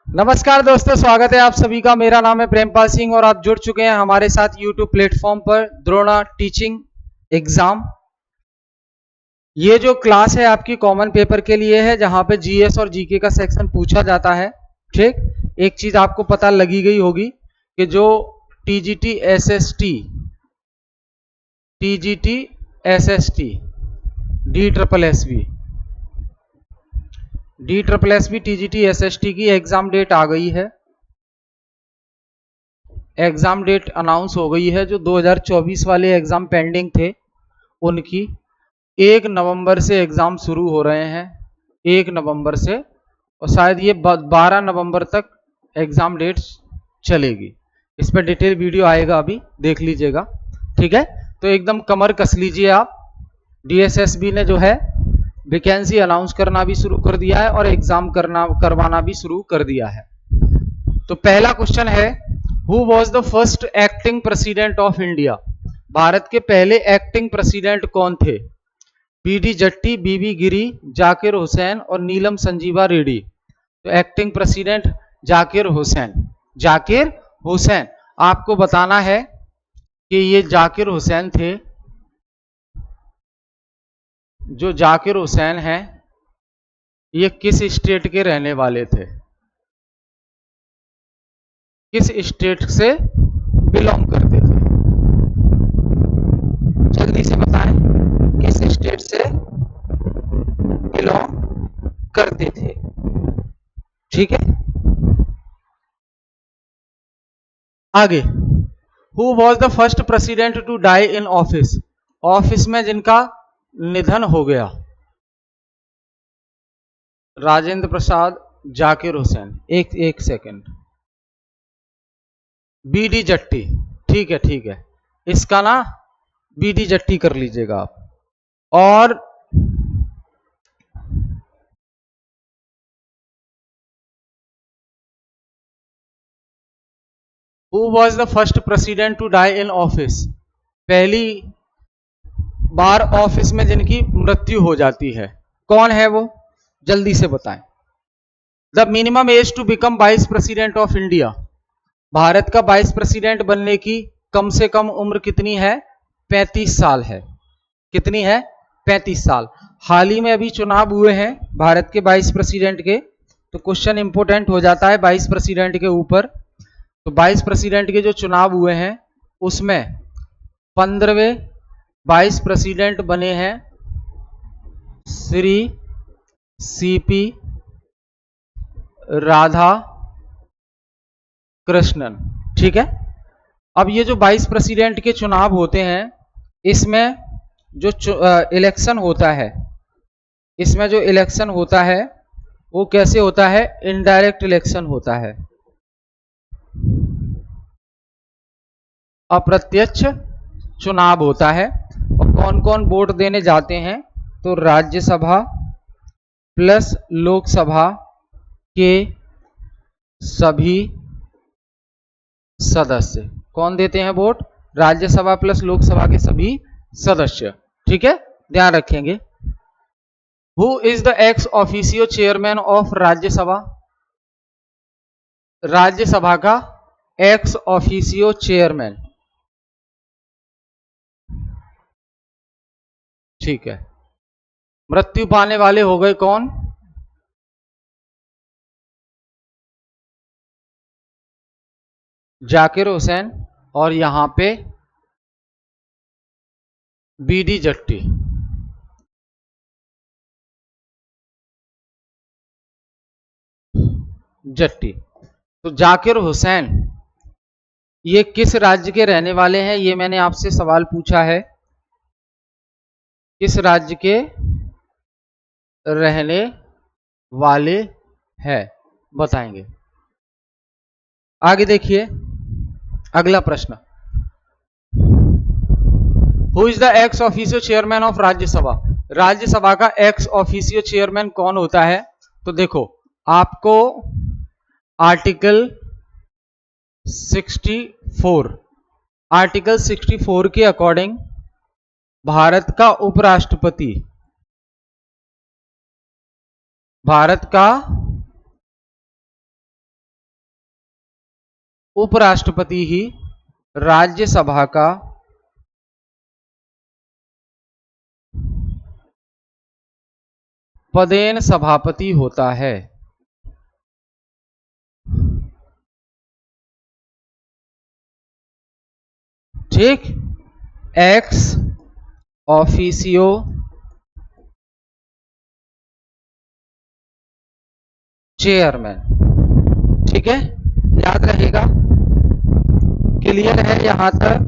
नमस्कार दोस्तों, स्वागत है आप सभी का। मेरा नाम है प्रेमपाल सिंह और आप जुड़ चुके हैं हमारे साथ YouTube प्लेटफॉर्म पर द्रोणा टीचिंग एग्जाम। ये जो क्लास है आपकी कॉमन पेपर के लिए है, जहां पे जीएस और जीके का सेक्शन पूछा जाता है। ठीक, एक चीज आपको पता लगी गई होगी कि जो TGT SST DSSB TGT SST की एग्जाम डेट आ गई है। एग्जाम डेट अनाउंस हो गई है। जो 2024 वाले एग्जाम पेंडिंग थे उनकी 1 नवंबर से एग्जाम शुरू हो रहे हैं। 1 नवंबर से, और शायद ये 12 नवंबर तक एग्जाम डेट चलेगी। इस पर डिटेल वीडियो आएगा, अभी देख लीजिएगा। ठीक है, तो एकदम कमर कस लीजिए आप। डीएसएसबी ने जो है वैकेंसी अनाउंस करना भी शुरू कर दिया है और एग्जाम करवाना भी शुरू कर दिया है। तो पहला क्वेश्चन है, who was the first acting president of India? Bharat के पहले एक्टिंग प्रेसिडेंट कौन थे? बीडी जट्टी, बीबी गिरी, जाकिर हुसैन और नीलम संजीवा रेड्डी। तो एक्टिंग प्रेसिडेंट जाकिर हुसैन। जाकिर हुसैन, आपको बताना है कि ये जाकिर हुसैन थे। जो जाकिर हुसैन हैं, ये किस स्टेट के रहने वाले थे? किस स्टेट से बिलोंग करते थे? जल्दी से बताएं, किस स्टेट से बिलोंग करते थे? ठीक है, आगे। Who was the first president to die in office? Office में जिनका निधन हो गया। राजेंद्र प्रसाद, जाकिर हुसैन। एक सेकंड। बीडी जट्टी। ठीक है, ठीक है, इसका ना बीडी जट्टी कर लीजिएगा आप। और who was the first president to die in office? पहली बार ऑफिस में जिनकी मृत्यु हो जाती है, कौन है वो? जल्दी से बताएं। The minimum age to become vice president of India. Bharat का वाइस प्रेसिडेंट बनने की कम से कम उम्र कितनी है? 35 साल है। कितनी है? 35 साल। हाल ही में अभी चुनाव हुए हैं भारत के वाइस प्रेसिडेंट के, तो क्वेश्चन इंपोर्टेंट हो जाता है वाइस प्रेसिडेंट के ऊपर। तो वाइस प्रेसिडेंट के जो चुनाव हुए हैं उसमें 15वें वाइस प्रेसिडेंट बने हैं श्री सीपी राधा कृष्णन। ठीक है, अब ये जो वाइस प्रेसिडेंट के चुनाव होते हैं, इसमें जो इलेक्शन होता है, इसमें जो इलेक्शन होता है वो कैसे होता है? इनडायरेक्ट इलेक्शन होता है, अप्रत्यक्ष चुनाव होता है। और कौन कौन वोट देने जाते हैं? तो राज्यसभा प्लस लोकसभा के सभी सदस्य। कौन देते हैं वोट? राज्यसभा प्लस लोकसभा के सभी सदस्य। ठीक है, ध्यान रखेंगे। Who is the ex officio chairman of Rajya Sabha? Rajya Sabha का एक्स ऑफिशियो चेयरमैन। ठीक है, मृत्यु पाने वाले हो गए कौन? जाकिर हुसैन और यहां पे बीडी जट्टी। जट्टी। तो जाकिर हुसैन ये किस राज्य के रहने वाले हैं? ये मैंने आपसे सवाल पूछा है, किस राज्य के रहने वाले हैं, बताएंगे। आगे देखिए, अगला प्रश्न। Who is the ex officio chairman of Rajya Sabha? Rajya Sabha का एक्स ऑफिशियो चेयरमैन कौन होता है? तो देखो, आपको आर्टिकल 64 के अकॉर्डिंग भारत का उपराष्ट्रपति, भारत का उपराष्ट्रपति ही राज्यसभा का पदेन सभापति होता है। ठीक, एक्स ऑफिसियो चेयरमैन। ठीक है, याद रहेगा, क्लियर है यहां तक?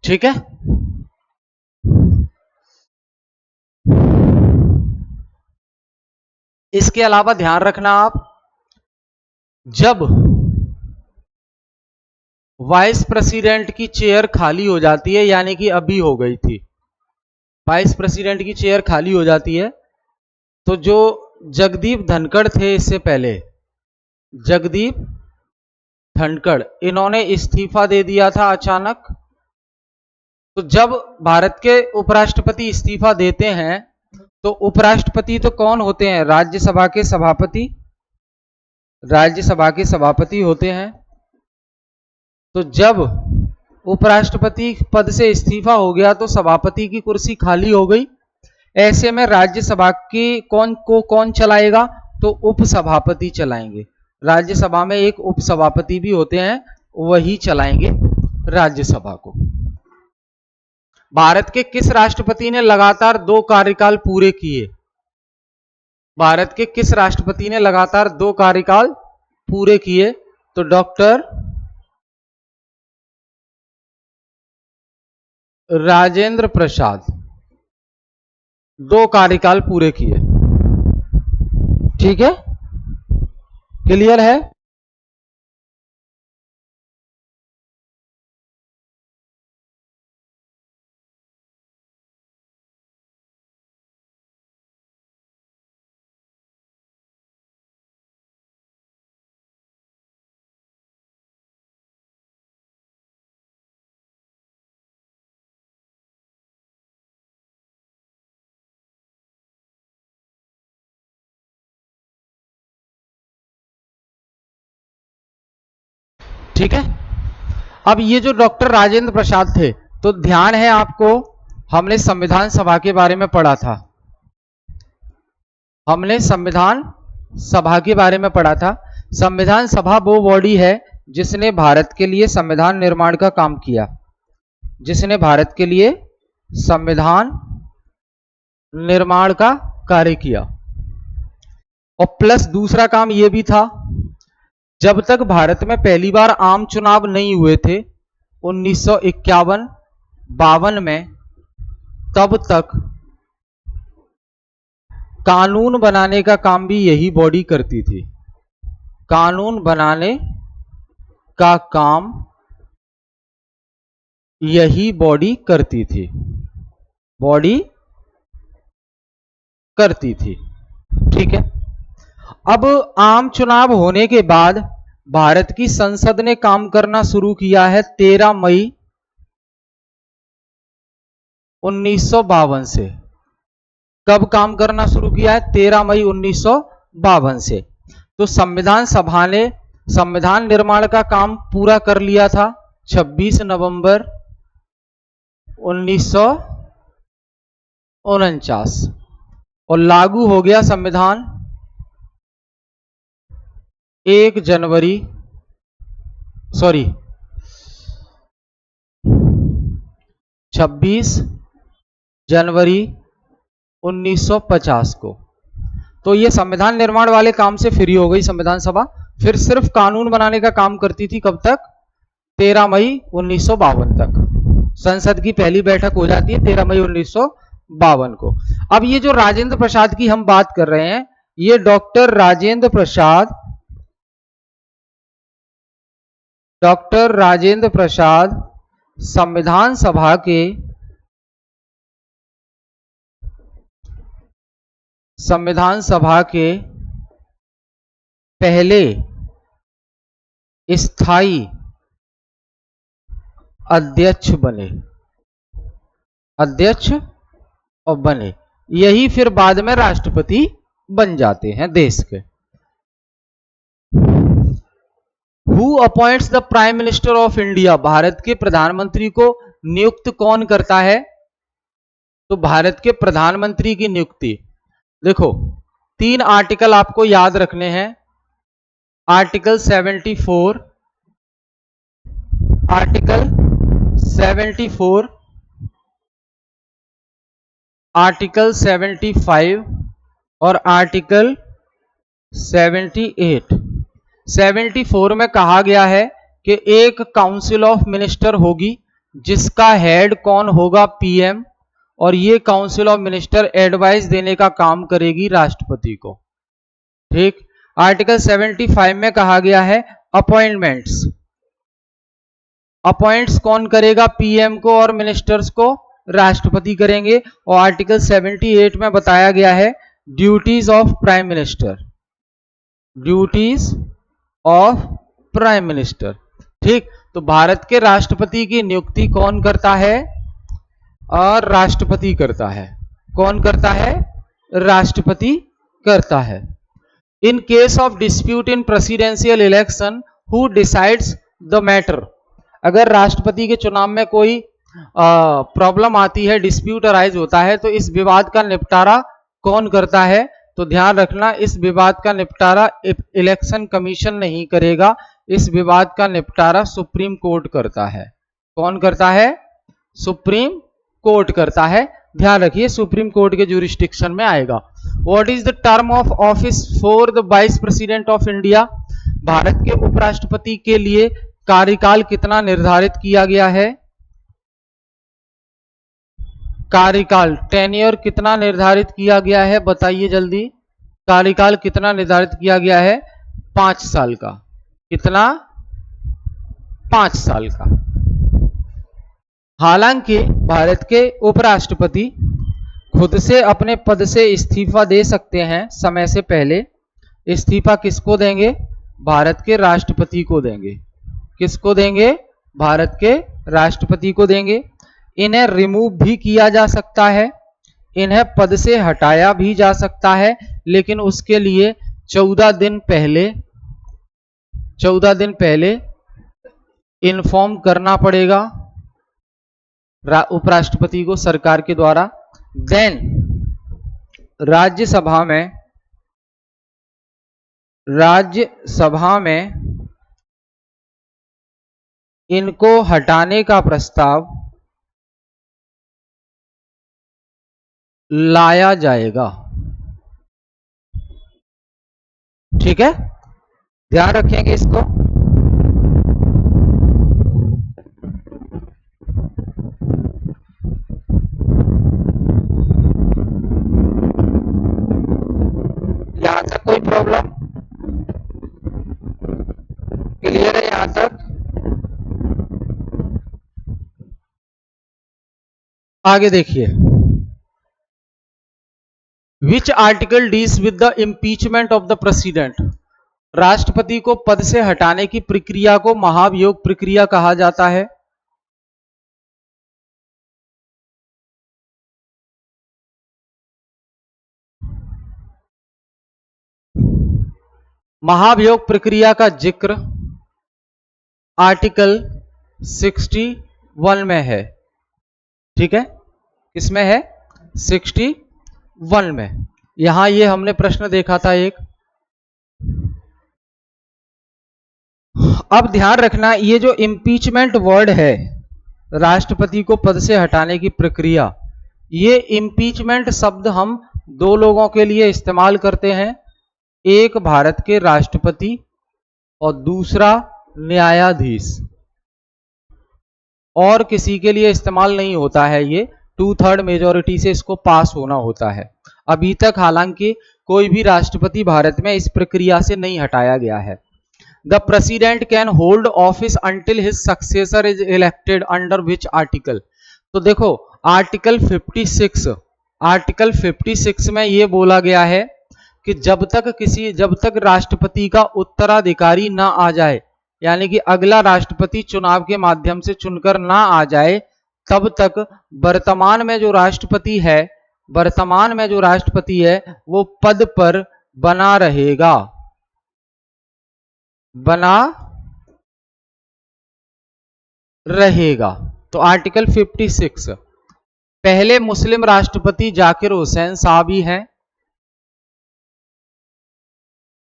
ठीक है, इसके अलावा ध्यान रखना आप, जब वाइस प्रेसिडेंट की चेयर खाली हो जाती है, यानी कि अभी हो गई थी, वाइस प्रेसिडेंट की चेयर खाली हो जाती है, तो जो जगदीप धनखड़ थे, इससे पहले जगदीप धनखड़, इन्होंने इस्तीफा दे दिया था अचानक। तो जब भारत के उपराष्ट्रपति इस्तीफा देते हैं, तो उपराष्ट्रपति तो कौन होते हैं? राज्यसभा के सभापति, राज्यसभा के सभापति होते हैं। तो जब उपराष्ट्रपति पद से इस्तीफा हो गया तो सभापति की कुर्सी खाली हो गई। ऐसे में राज्यसभा की कौन चलाएगा? तो उपसभापति चलाएंगे। राज्यसभा में एक उपसभापति भी होते हैं, वही चलाएंगे राज्यसभा को। भारत के किस राष्ट्रपति ने लगातार 2 कार्यकाल पूरे किए? भारत के किस राष्ट्रपति ने लगातार 2 कार्यकाल पूरे किए? तो डॉक्टर राजेंद्र प्रसाद 2 कार्यकाल पूरे किए। ठीक है, क्लियर है? ठीक है, अब ये जो डॉक्टर राजेंद्र प्रसाद थे, तो ध्यान है आपको, हमने संविधान सभा के बारे में पढ़ा था, हमने संविधान सभा के बारे में पढ़ा था। संविधान सभा वो बॉडी है जिसने भारत के लिए संविधान निर्माण का काम किया, जिसने भारत के लिए संविधान निर्माण का कार्य किया। और प्लस दूसरा काम यह भी था, जब तक भारत में पहली बार आम चुनाव नहीं हुए थे 1951-52 में, तब तक कानून बनाने का काम भी यही बॉडी करती थी। कानून बनाने का काम यही बॉडी करती थी, बॉडी करती थी। ठीक है, अब आम चुनाव होने के बाद भारत की संसद ने काम करना शुरू किया है 13 मई 1952 से। कब काम करना शुरू किया है? 13 मई 1952 से। तो संविधान सभा ने संविधान निर्माण का काम पूरा कर लिया था 26 नवंबर 1949 और लागू हो गया संविधान 26 जनवरी 1950 को। तो ये संविधान निर्माण वाले काम से फ्री हो गई संविधान सभा, फिर सिर्फ कानून बनाने का काम करती थी। कब तक? 13 मई 1952 तक। संसद की पहली बैठक हो जाती है 13 मई 1952 को। अब ये जो राजेंद्र प्रसाद की हम बात कर रहे हैं, ये डॉक्टर राजेंद्र प्रसाद संविधान सभा के पहले स्थायी अध्यक्ष बने, अध्यक्ष और बने, यही फिर बाद में राष्ट्रपति बन जाते हैं देश के। Who appoints the prime minister of India, Bharat के प्रधानमंत्री को नियुक्त कौन करता है? तो भारत के प्रधानमंत्री की नियुक्ति, देखो 3 आर्टिकल आपको याद रखने हैं। आर्टिकल 74, आर्टिकल 74, आर्टिकल 75 और आर्टिकल 78। 74 में कहा गया है कि एक काउंसिल ऑफ मिनिस्टर होगी जिसका हेड कौन होगा? पीएम, और ये काउंसिल ऑफ मिनिस्टर एडवाइस देने का काम करेगी राष्ट्रपति को। ठीक। आर्टिकल 75 में कहा गया है अपॉइंटमेंट्स, अपॉइंट्स कौन करेगा? पीएम को, और मिनिस्टर्स को राष्ट्रपति करेंगे। और आर्टिकल 78 में बताया गया है duties of prime minister, duties of prime minister. ठीक। तो भारत के राष्ट्रपति की नियुक्ति कौन करता है? और राष्ट्रपति करता है। कौन करता है? राष्ट्रपति करता है। In case of dispute in presidential election, who decides the matter, अगर राष्ट्रपति के चुनाव में कोई प्रॉब्लम आती है, डिस्प्यूट अराइज होता है, तो इस विवाद का निपटारा कौन करता है? तो ध्यान रखना, इस विवाद का निपटारा इलेक्शन कमीशन नहीं करेगा, इस विवाद का निपटारा सुप्रीम कोर्ट करता है। कौन करता है? सुप्रीम कोर्ट करता है। ध्यान रखिए, सुप्रीम कोर्ट के ज्यूरिस्डिक्शन में आएगा। What is the term of office for the vice president of India, Bharat के उपराष्ट्रपति के लिए कार्यकाल कितना निर्धारित किया गया है? कार्यकाल, टेन्योर कितना निर्धारित किया गया है? बताइए जल्दी, कार्यकाल कितना निर्धारित किया गया है? 5 साल का। कितना? 5 साल का। हालांकि भारत के उपराष्ट्रपति खुद से अपने पद से इस्तीफा दे सकते हैं समय से पहले। इस्तीफा किसको देंगे? भारत के राष्ट्रपति को देंगे। किसको देंगे? भारत के राष्ट्रपति को देंगे। इन्हें रिमूव भी किया जा सकता है, इन्हें पद से हटाया भी जा सकता है, लेकिन उसके लिए 14 दिन पहले इन्फॉर्म करना पड़ेगा उपराष्ट्रपति को सरकार के द्वारा। देन राज्यसभा में इनको हटाने का प्रस्ताव लाया जाएगा। ठीक है, ध्यान रखेंगे इसको। यहां तक कोई प्रॉब्लम? क्लियर है यहां तक? आगे देखिए, Which article deals with the impeachment of the president? राष्ट्रपति को पद से हटाने की प्रक्रिया को महाभियोग प्रक्रिया कहा जाता है। महाभियोग प्रक्रिया का जिक्र आर्टिकल 61 में है। ठीक है, किसमें है? 61 में। यहां ये हमने प्रश्न देखा था एक। अब ध्यान रखना, ये जो इम्पीचमेंट वर्ड है, राष्ट्रपति को पद से हटाने की प्रक्रिया, ये इम्पीचमेंट शब्द हम 2 लोगों के लिए इस्तेमाल करते हैं, एक भारत के राष्ट्रपति और दूसरा न्यायाधीश। और किसी के लिए इस्तेमाल नहीं होता है, ये 2/3 मेजॉरिटी से इसको पास होना होता है। अभी तक हालांकि कोई भी राष्ट्रपति भारत में इस प्रक्रिया से नहीं हटाया गया है। The president can hold office until his successor is elected under which article? तो देखो, आर्टिकल 56 में ये बोला गया है कि जब तक राष्ट्रपति का उत्तराधिकारी ना आ जाए, यानी कि अगला राष्ट्रपति चुनाव के माध्यम से चुनकर ना आ जाए, तब तक वर्तमान में जो राष्ट्रपति है वो पद पर बना रहेगा। तो आर्टिकल 56, पहले मुस्लिम राष्ट्रपति जाकिर हुसैन साहब ही हैं,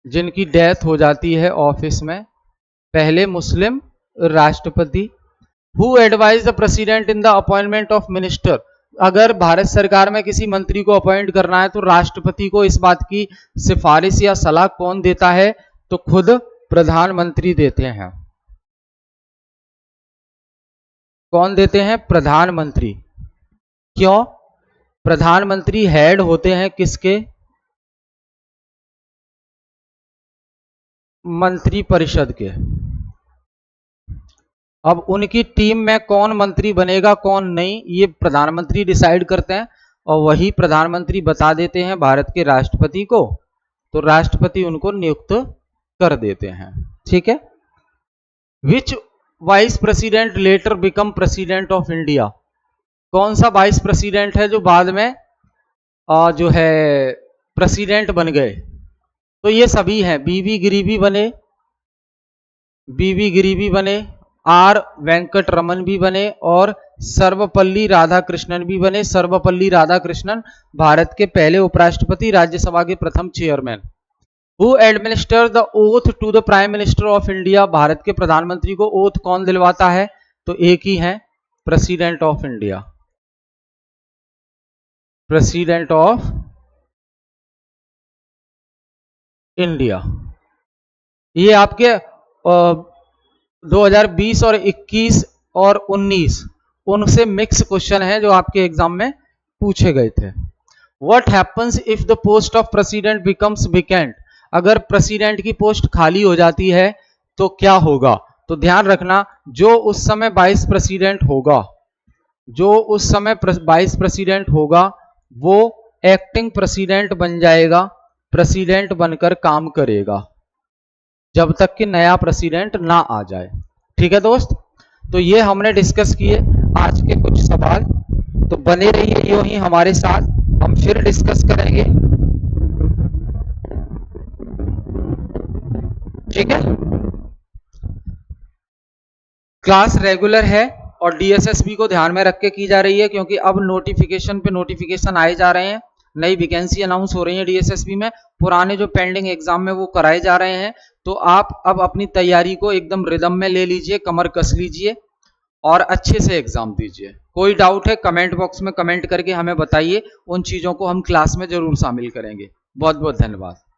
जिनकी डेथ हो जाती है ऑफिस में। पहले मुस्लिम राष्ट्रपति। Who advise the president in the appointment of minister, अगर भारत सरकार में किसी मंत्री को अपॉइंट करना है तो राष्ट्रपति को इस बात की सिफारिश या सलाह कौन देता है? तो खुद प्रधानमंत्री देते हैं। कौन देते हैं? प्रधानमंत्री। क्यों? प्रधानमंत्री हेड होते हैं किसके? मंत्री परिषद के। अब उनकी टीम में कौन मंत्री बनेगा कौन नहीं, ये प्रधानमंत्री डिसाइड करते हैं और वही प्रधानमंत्री बता देते हैं भारत के राष्ट्रपति को, तो राष्ट्रपति उनको नियुक्त कर देते हैं। ठीक है। Which vice president later become president of India, कौन सा वाइस प्रेसिडेंट है जो बाद में जो है प्रेसिडेंट बन गए? तो ये सभी हैं। बीवी गिरिवी बने, आर वेंकट रमन भी बने और सर्वपल्ली राधाकृष्णन भी बने। सर्वपल्ली राधाकृष्णन भारत के पहले उपराष्ट्रपति, राज्यसभा के प्रथम chairman. Who administer the oath to the prime minister of India, Bharat के प्रधानमंत्री को ओथ कौन दिलवाता है? तो एक ही है, president of India. President of India. ये आपके 2020 और 21 और 19 उनसे मिक्स क्वेश्चन है जो आपके एग्जाम में पूछे गए थे। What happens if the post of president becomes vacant, अगर प्रेसिडेंट की पोस्ट खाली हो जाती है तो क्या होगा? तो ध्यान रखना, जो उस समय वाइस प्रेसिडेंट होगा वो एक्टिंग प्रेसिडेंट बन जाएगा, प्रेसिडेंट बनकर काम करेगा जब तक कि नया प्रेसिडेंट ना आ जाए। ठीक है दोस्त, तो ये हमने डिस्कस किए आज के कुछ सवाल। तो बने रहिए यूं ही हमारे साथ, हम फिर डिस्कस करेंगे। ठीक है। क्लास रेगुलर है और डीएसएसबी को ध्यान में रख के की जा रही है, क्योंकि अब नोटिफिकेशन पे नोटिफिकेशन आए जा रहे हैं, नई वैकेंसी अनाउंस हो रही है डीएसएसबी में, पुराने जो पेंडिंग एग्जाम में वो कराए जा रहे हैं। तो आप अब अपनी तैयारी को एकदम रिदम में ले लीजिए, कमर कस लीजिए और अच्छे से एग्जाम दीजिए। कोई डाउट है कमेंट बॉक्स में कमेंट करके हमें बताइए, उन चीजों को हम क्लास में जरूर शामिल करेंगे। बहुत बहुत धन्यवाद।